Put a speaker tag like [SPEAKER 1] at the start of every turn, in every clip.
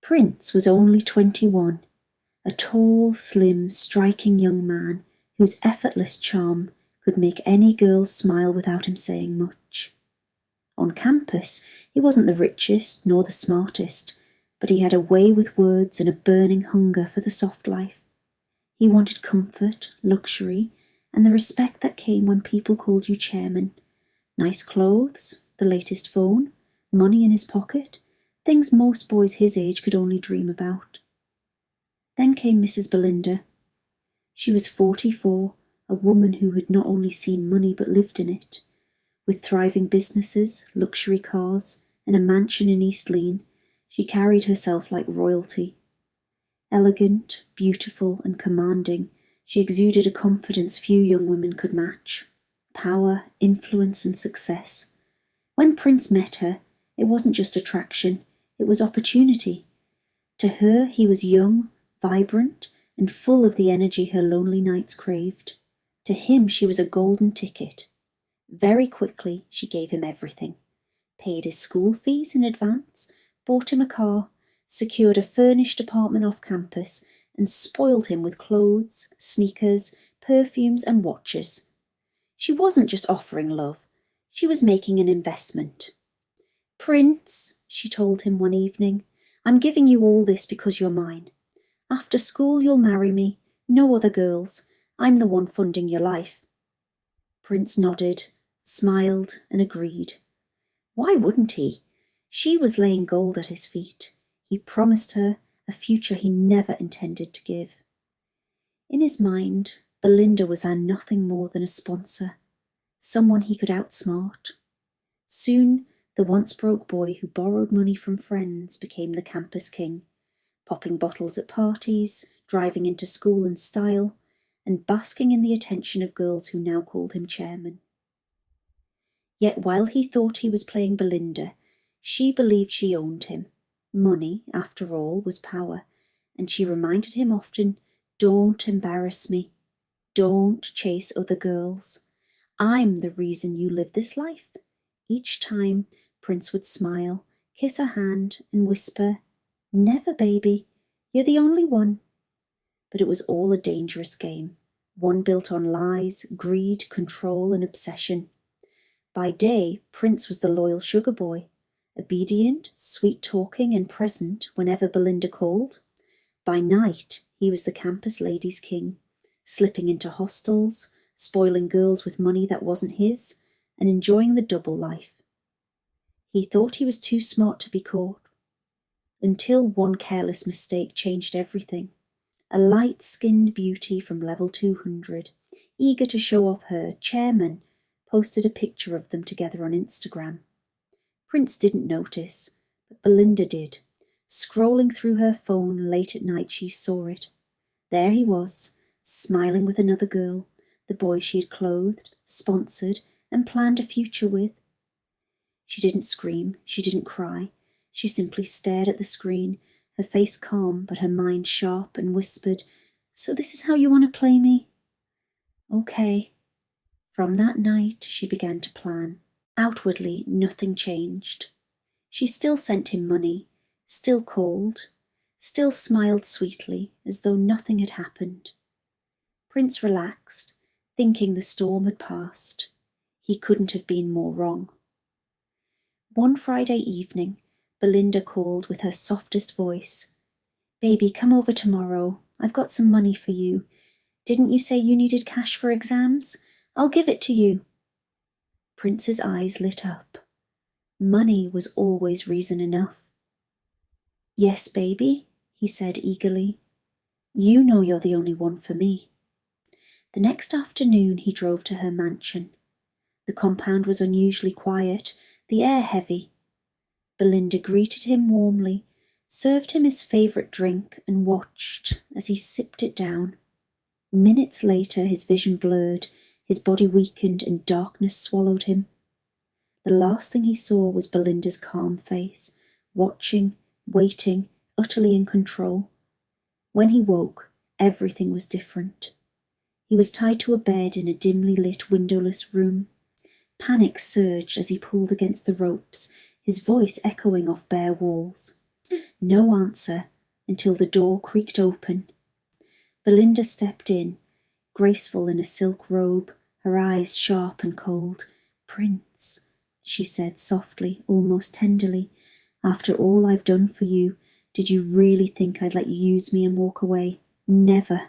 [SPEAKER 1] Prince was only 21, a tall, slim, striking young man whose effortless charm could make any girl smile without him saying much. On campus, he wasn't the richest nor the smartest, but he had a way with words and a burning hunger for the soft life. He wanted comfort, luxury, and the respect that came when people called you chairman. Nice clothes, the latest phone, money in his pocket, things most boys his age could only dream about. Then came Mrs. Belinda. She was 44, a woman who had not only seen money but lived in it. With thriving businesses, luxury cars, and a mansion in East Lynne, she carried herself like royalty. Elegant, beautiful, and commanding, she exuded a confidence few young women could match. Power, influence, and success. When Prince met her, it wasn't just attraction, it was opportunity. To her, he was young, vibrant, and full of the energy her lonely nights craved. To him, she was a golden ticket. Very quickly, she gave him everything. Paid his school fees in advance, bought him a car, secured a furnished apartment off campus, and spoiled him with clothes, sneakers, perfumes, and watches. She wasn't just offering love, she was making an investment. "Prince," she told him one evening, "I'm giving you all this because you're mine. After school you'll marry me, no other girls. I'm the one funding your life." Prince nodded, smiled, and agreed. Why wouldn't he? She was laying gold at his feet. He promised her a future he never intended to give. In his mind, Belinda was nothing more than a sponsor, someone he could outsmart. Soon, the once broke boy who borrowed money from friends became the campus king, popping bottles at parties, driving into school in style, and basking in the attention of girls who now called him chairman. Yet while he thought he was playing Belinda, she believed she owned him. Money, after all, was power, and she reminded him often, "Don't embarrass me. Don't chase other girls. I'm the reason you live this life." Each time, Prince would smile, kiss her hand, and whisper, "Never, baby. You're the only one." But it was all a dangerous game, one built on lies, greed, control, and obsession. By day, Prince was the loyal sugar boy, obedient, sweet-talking, and present whenever Belinda called. By night, he was the campus ladies' king, slipping into hostels, spoiling girls with money that wasn't his, and enjoying the double life. He thought he was too smart to be caught, until one careless mistake changed everything. A light-skinned beauty from level 200, eager to show off her chairman, posted a picture of them together on Instagram. Prince didn't notice, but Belinda did. Scrolling through her phone late at night, she saw it. There he was, smiling with another girl, the boy she had clothed, sponsored, and planned a future with. She didn't scream, she didn't cry. She simply stared at the screen, her face calm but her mind sharp, and whispered, "So this is how you want to play me?" "Okay." From that night, she began to plan. Outwardly, nothing changed. She still sent him money, still called, still smiled sweetly, as though nothing had happened. Prince relaxed, thinking the storm had passed. He couldn't have been more wrong. One Friday evening, Belinda called with her softest voice. "Baby, come over tomorrow. I've got some money for you. Didn't you say you needed cash for exams? I'll give it to you." Prince's eyes lit up. Money was always reason enough. "Yes, baby," he said eagerly. "You know you're the only one for me." The next afternoon he drove to her mansion. The compound was unusually quiet, the air heavy. Belinda greeted him warmly, served him his favourite drink, and watched as he sipped it down. Minutes later his vision blurred, his body weakened, and darkness swallowed him. The last thing he saw was Belinda's calm face, watching, waiting, utterly in control. When he woke, everything was different. He was tied to a bed in a dimly lit, windowless room. Panic surged as he pulled against the ropes, his voice echoing off bare walls. No answer until the door creaked open. Belinda stepped in, graceful in a silk robe, her eyes sharp and cold. "Prince," she said softly, almost tenderly, "after all I've done for you, did you really think I'd let you use me and walk away? Never."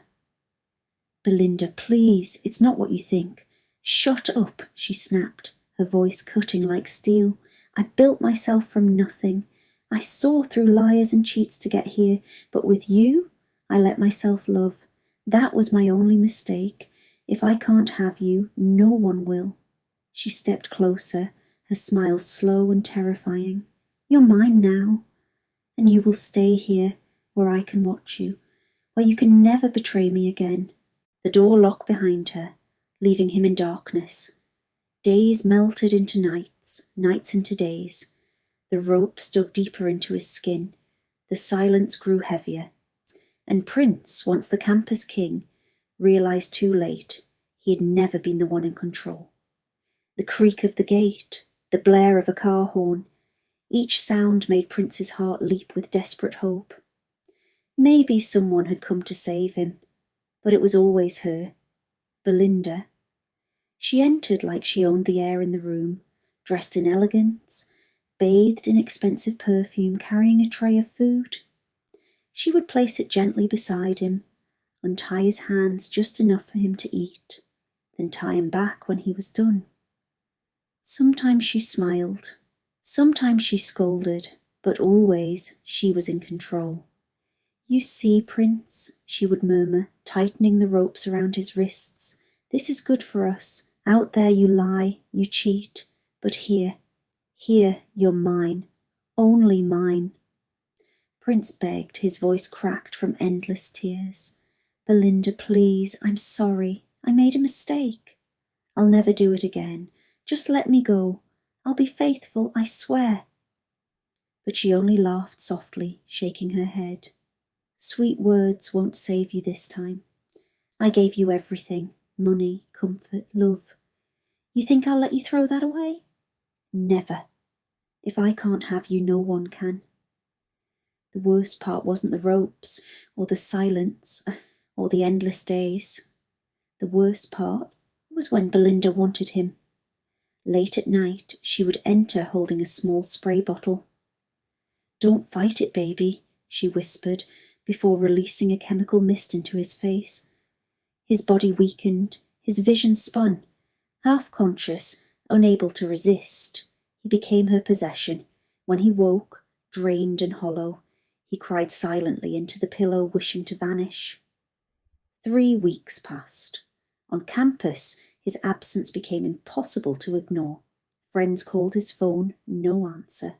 [SPEAKER 1] "Belinda, please, it's not what you think." "Shut up," she snapped, her voice cutting like steel. "I built myself from nothing. I saw through liars and cheats to get here, but with you, I let myself love. That was my only mistake. If I can't have you, no one will." She stepped closer, her smile slow and terrifying. "You're mine now, and you will stay here, where I can watch you, where you can never betray me again." The door locked behind her, leaving him in darkness. Days melted into nights, nights into days. The ropes dug deeper into his skin. The silence grew heavier. And Prince, once the campus king, realized too late he had never been the one in control. The creak of the gate, the blare of a car horn, each sound made Prince's heart leap with desperate hope. Maybe someone had come to save him, but it was always her, Belinda. She entered like she owned the air in the room, dressed in elegance, bathed in expensive perfume, carrying a tray of food. She would place it gently beside him, untie his hands just enough for him to eat, then tie him back when he was done. Sometimes she smiled, sometimes she scolded, but always she was in control. "You see, Prince," she would murmur, tightening the ropes around his wrists, "this is good for us. Out there you lie, you cheat, but here, you're mine, only mine." Prince begged, his voice cracked from endless tears. "Belinda, please, I'm sorry. I made a mistake. I'll never do it again. Just let me go. I'll be faithful, I swear." But she only laughed softly, shaking her head. "Sweet words won't save you this time. I gave you everything, money, comfort, love. You think I'll let you throw that away? Never. If I can't have you, no one can." The worst part wasn't the ropes, or the silence, or the endless days. The worst part was when Belinda wanted him. Late at night, she would enter holding a small spray bottle. "Don't fight it, baby," she whispered, before releasing a chemical mist into his face. His body weakened, his vision spun. Half-conscious, unable to resist, he became her possession. When he woke, drained and hollow, he cried silently into the pillow, wishing to vanish. 3 weeks passed. On campus, his absence became impossible to ignore. Friends called his phone, no answer.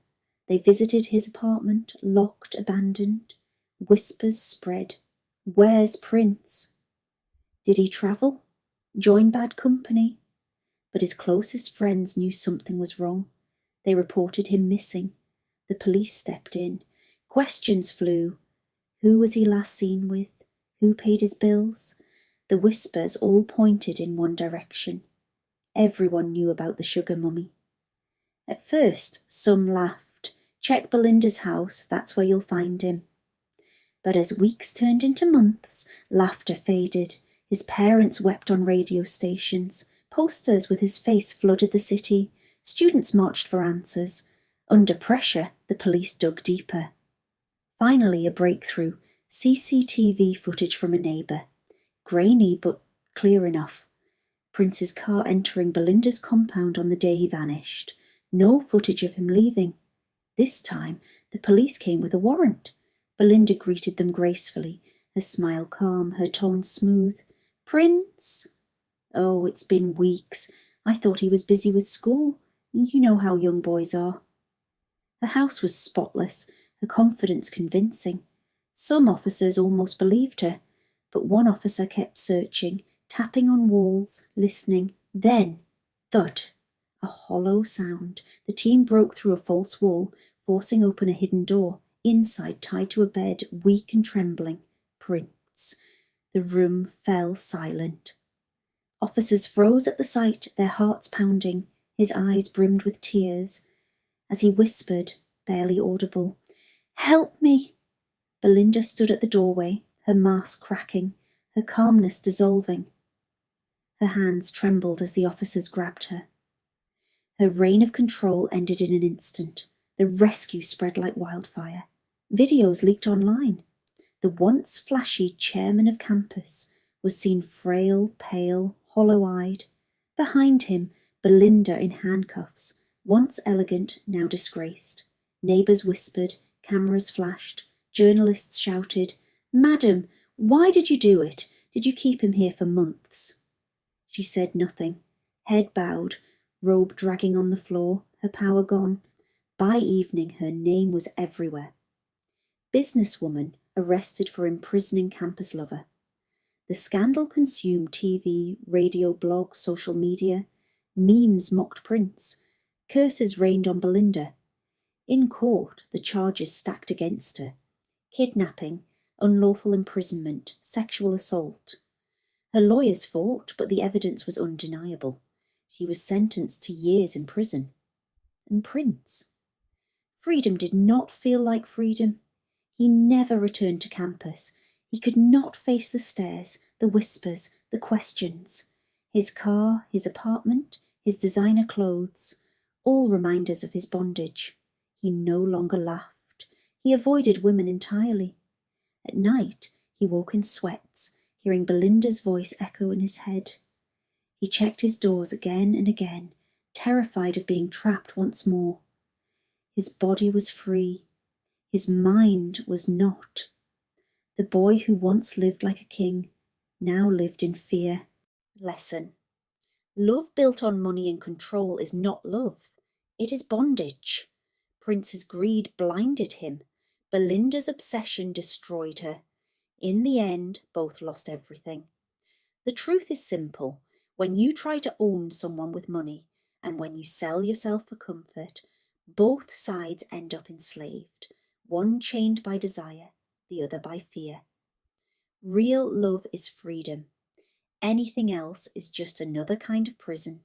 [SPEAKER 1] They visited his apartment, locked, abandoned. Whispers spread. "Where's Prince?" Did he travel? Join bad company? But his closest friends knew something was wrong. They reported him missing. The police stepped in. Questions flew. Who was he last seen with? Who paid his bills? The whispers all pointed in one direction. Everyone knew about the sugar mummy. At first, some laughed. "Check Belinda's house, that's where you'll find him." But as weeks turned into months, laughter faded. His parents wept on radio stations. Posters with his face flooded the city. Students marched for answers. Under pressure, the police dug deeper. Finally, a breakthrough. CCTV footage from a neighbour. Grainy, but clear enough. Prince's car entering Belinda's compound on the day he vanished. No footage of him leaving. This time, the police came with a warrant. Belinda greeted them gracefully, her smile calm, her tone smooth. "Prince?" "Oh, it's been weeks. I thought he was busy with school. You know how young boys are." Her house was spotless, her confidence convincing. Some officers almost believed her, but one officer kept searching, tapping on walls, listening. Then, thud, a hollow sound. The team broke through a false wall, forcing open a hidden door. Inside, tied to a bed, weak and trembling, Prince. The room fell silent. Officers froze at the sight, their hearts pounding. His eyes brimmed with tears. As he whispered, barely audible, Help me! Belinda stood at the doorway, her mask cracking, her calmness dissolving. Her hands trembled as the officers grabbed her. Her reign of control ended in an instant. The rescue spread like wildfire. Videos leaked online. The once flashy chairman of campus was seen frail, pale, hollow-eyed. Behind him, Belinda in handcuffs, once elegant, now disgraced. Neighbours whispered, cameras flashed, journalists shouted, "Madam, why did you do it? Did you keep him here for months?" She said nothing, head bowed, robe dragging on the floor, her power gone. By evening, her name was everywhere. Businesswoman arrested for imprisoning campus lover. The scandal consumed TV, radio, blog, social media. Memes mocked Prince. Curses rained on Belinda. In court, the charges stacked against her. Kidnapping, unlawful imprisonment, sexual assault. Her lawyers fought, but the evidence was undeniable. She was sentenced to years in prison. And Prince? Freedom did not feel like freedom. He never returned to campus. He could not face the stares, the whispers, the questions. His car, his apartment, his designer clothes, all reminders of his bondage. He no longer laughed. He avoided women entirely. At night, he woke in sweats, hearing Belinda's voice echo in his head. He checked his doors again and again, terrified of being trapped once more. His body was free. His mind was not. The boy who once lived like a king now lived in fear. Lesson. Love built on money and control is not love. It is bondage. Prince's greed blinded him. Belinda's obsession destroyed her. In the end, both lost everything. The truth is simple. When you try to own someone with money, and when you sell yourself for comfort, both sides end up enslaved, one chained by desire, the other by fear. Real love is freedom. Anything else is just another kind of prison.